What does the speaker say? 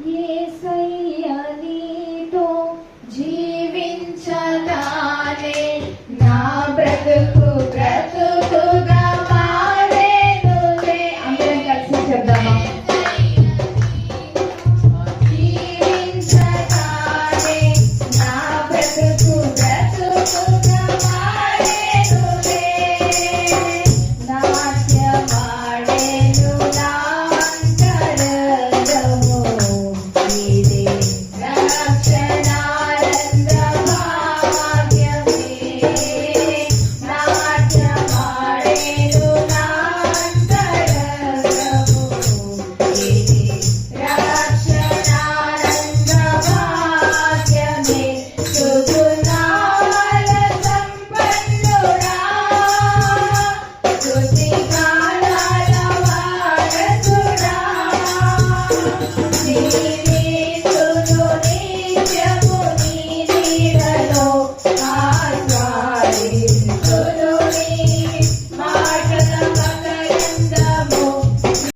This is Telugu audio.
యేసయ్య నీతో జీవించగానే నా బ్రతుకు బ్రతుకుగా మారేనులే. అందరం కలిసి చెప్దామా? జీవించగానే నా బ్రతుకు బ్రతుకుగా మారేనులే. నాట్యమాడేను నా అంతరంగము, ఇదే రక్షణానంద భాగ్యమే. నాట్యమాడేను నా అంతరంగము, ఇదే రక్షణానంద భాగ్యమే. సుగుణాల సంపన్నుడా, స్తుతిగానాల వారసుడా,